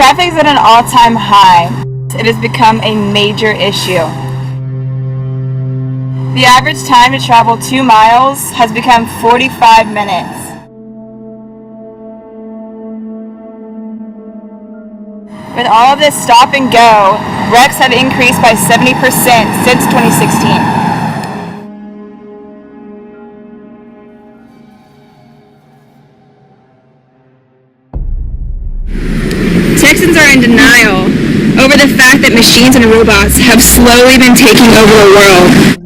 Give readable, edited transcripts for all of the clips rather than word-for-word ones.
Traffic is at an all-time high. It has become a major issue. The average time to travel 2 miles has become 45 minutes. With all of this stop and go, wrecks have increased by 70% since 2016. Texans are in denial over the fact that machines and robots have slowly been taking over the world.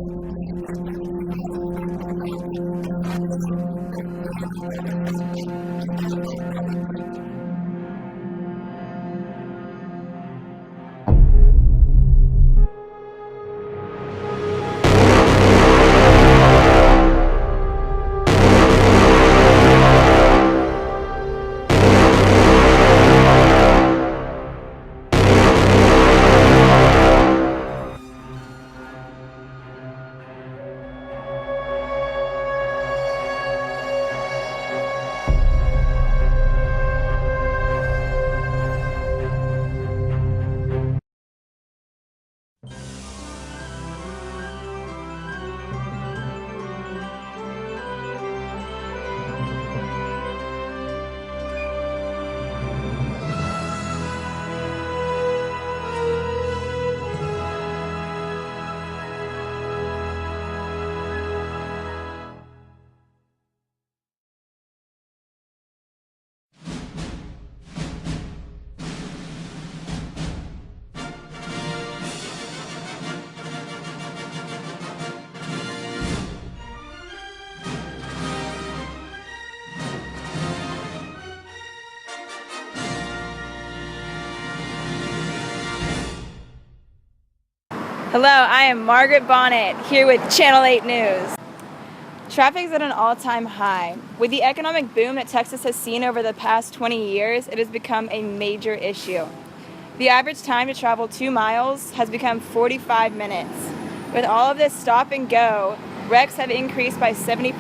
Hello, I am Margaret Bonnet, here with Channel 8 News. Traffic is at an all-time high. With the economic boom that Texas has seen over the past 20 years, it has become a major issue. The average time to travel 2 miles has become 45 minutes. With all of this stop and go, wrecks have increased by 70%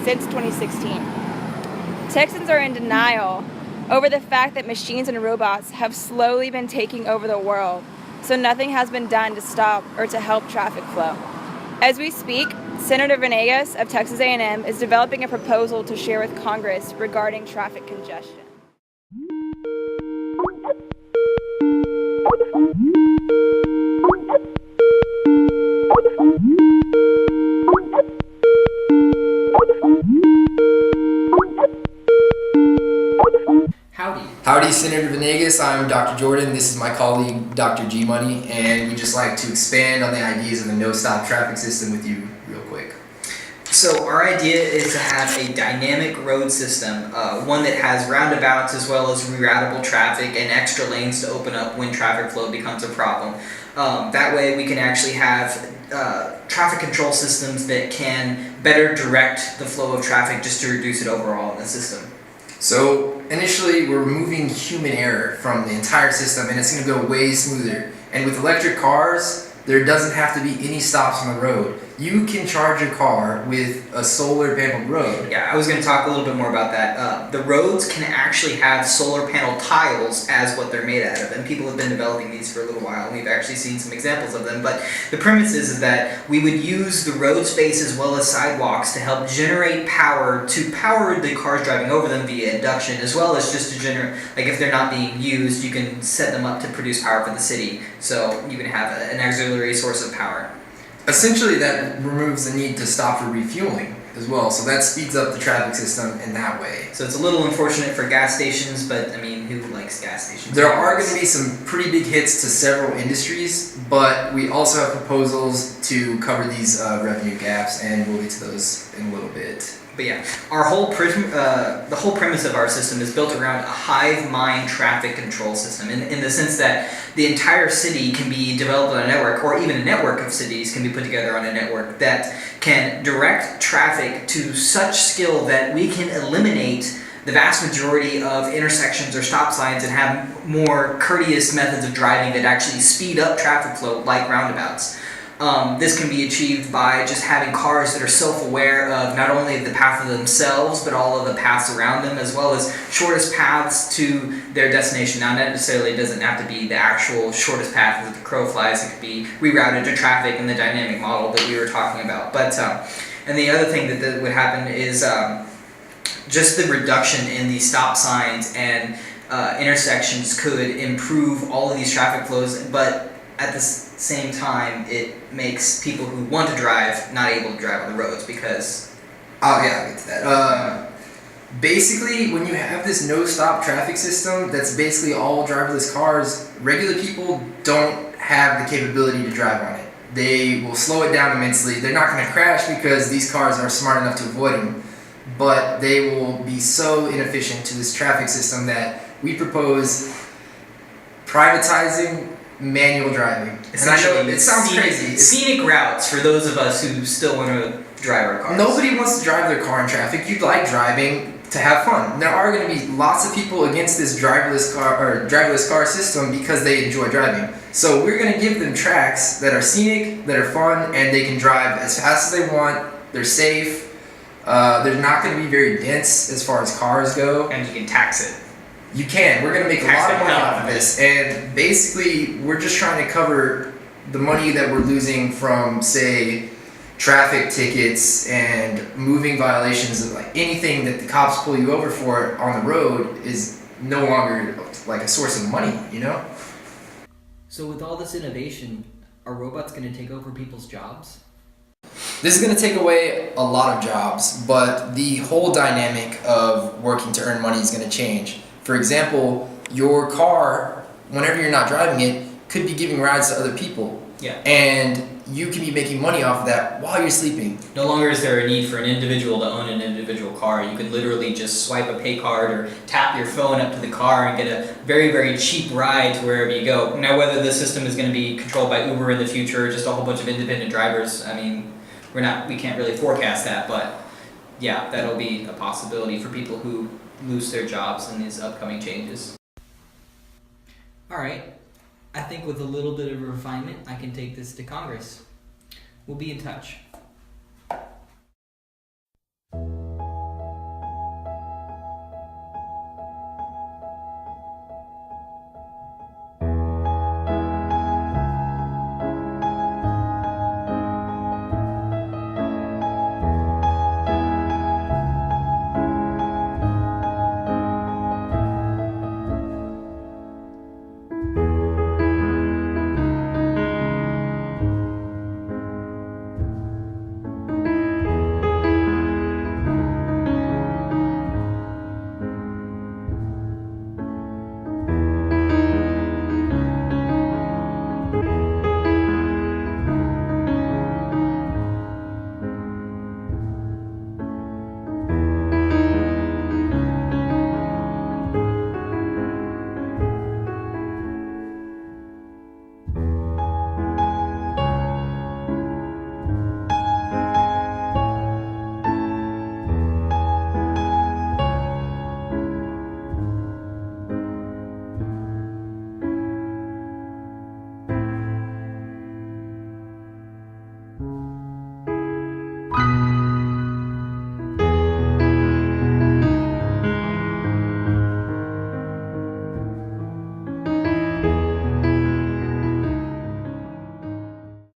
since 2016. Texans are in denial over the fact that machines and robots have slowly been taking over the world. So nothing has been done to stop or to help traffic flow. As we speak, Senator Venegas of Texas A&M is developing a proposal to share with Congress regarding traffic congestion. Howdy, Senator Venegas. I'm Dr. Jordan. This is my colleague, Dr. G Money, and we'd just like to expand on the ideas of a no-stop traffic system with you real quick. So our idea is to have a dynamic road system, one that has roundabouts as well as reroutable traffic and extra lanes to open up when traffic flow becomes a problem. That way we can actually have traffic control systems that can better direct the flow of traffic just to reduce it overall in the system. So initially we're removing human error from the entire system, and it's going to go way smoother. And with electric cars, there doesn't have to be any stops on the road. You can charge your car with a solar panel road. Yeah, I was going to talk a little bit more about that. The roads can actually have solar panel tiles as what they're made out of, and people have been developing these for a little while, and we've actually seen some examples of them. But the premise is that we would use the road space as well as sidewalks to help generate power to power the cars driving over them via induction, as well as just to generate, like if they're not being used, you can set them up to produce power for the city. So you can have an auxiliary source of power. Essentially, that removes the need to stop for refueling as well, so that speeds up the traffic system in that way. So it's a little unfortunate for gas stations, but I mean, who likes gas stations? There are going to be some pretty big hits to several industries, but we also have proposals to cover these revenue gaps, and we'll get to those in a little bit. But yeah, the whole premise of our system is built around a hive mind traffic control system in the sense that the entire city can be developed on a network, or even a network of cities can be put together on a network that can direct traffic to such skill that we can eliminate the vast majority of intersections or stop signs and have more courteous methods of driving that actually speed up traffic flow, like roundabouts. This can be achieved by just having cars that are self-aware of not only the path of themselves, but all of the paths around them, as well as shortest paths to their destination. Now, not necessarily it doesn't have to be the actual shortest path that the crow flies. It could be rerouted to traffic in the dynamic model that we were talking about. But and the other thing that would happen is just the reduction in the stop signs and intersections could improve all of these traffic flows, but at the same time, it makes people who want to drive not able to drive on the roads because... Oh yeah, I'll get to that. Basically, when you have this no-stop traffic system that's basically all driverless cars, regular people don't have the capability to drive on it. They will slow it down immensely. They're not going to crash because these cars are smart enough to avoid them, but they will be so inefficient to this traffic system that we propose privatizing manual driving. And I know it sounds crazy. Scenic routes for those of us who still want to drive our cars. Nobody wants to drive their car in traffic. You like driving to have fun. There are going to be lots of people against this driverless car system because they enjoy driving. So we're going to give them tracks that are scenic, that are fun, and they can drive as fast as they want. They're safe. They're not going to be very dense as far as cars go. And you can tax it. You can. We're going to make a lot of money off of this. And basically, we're just trying to cover the money that we're losing from, say, traffic tickets and moving violations of like anything that the cops pull you over for on the road is no longer like a source of money, you know? So with all this innovation, are robots going to take over people's jobs? This is going to take away a lot of jobs, but the whole dynamic of working to earn money is going to change. For example, your car, whenever you're not driving it, could be giving rides to other people. Yeah. And you can be making money off of that while you're sleeping. No longer is there a need for an individual to own an individual car. You could literally just swipe a pay card or tap your phone up to the car and get a very, very cheap ride to wherever you go. Now, whether the system is going to be controlled by Uber in the future or just a whole bunch of independent drivers, I mean, we can't really forecast that, but yeah, that'll be a possibility for people who lose their jobs in these upcoming changes. All right. I think with a little bit of refinement, I can take this to Congress. We'll be in touch.